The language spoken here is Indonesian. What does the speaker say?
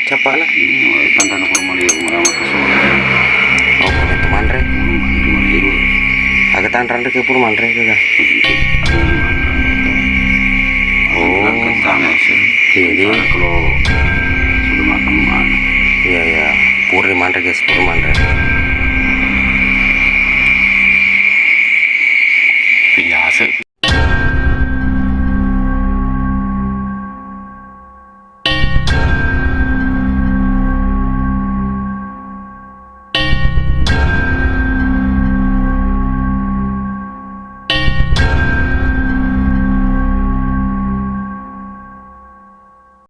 Siapa lah? Tanda na formulir merawat sesuatu. Oh, itu manre. Formulir. Agak tanran ke pur manre juga. Oh, Kentang sih. Jadi Kalau sudah makan mana? iya ya, pur manre guys, pur manre.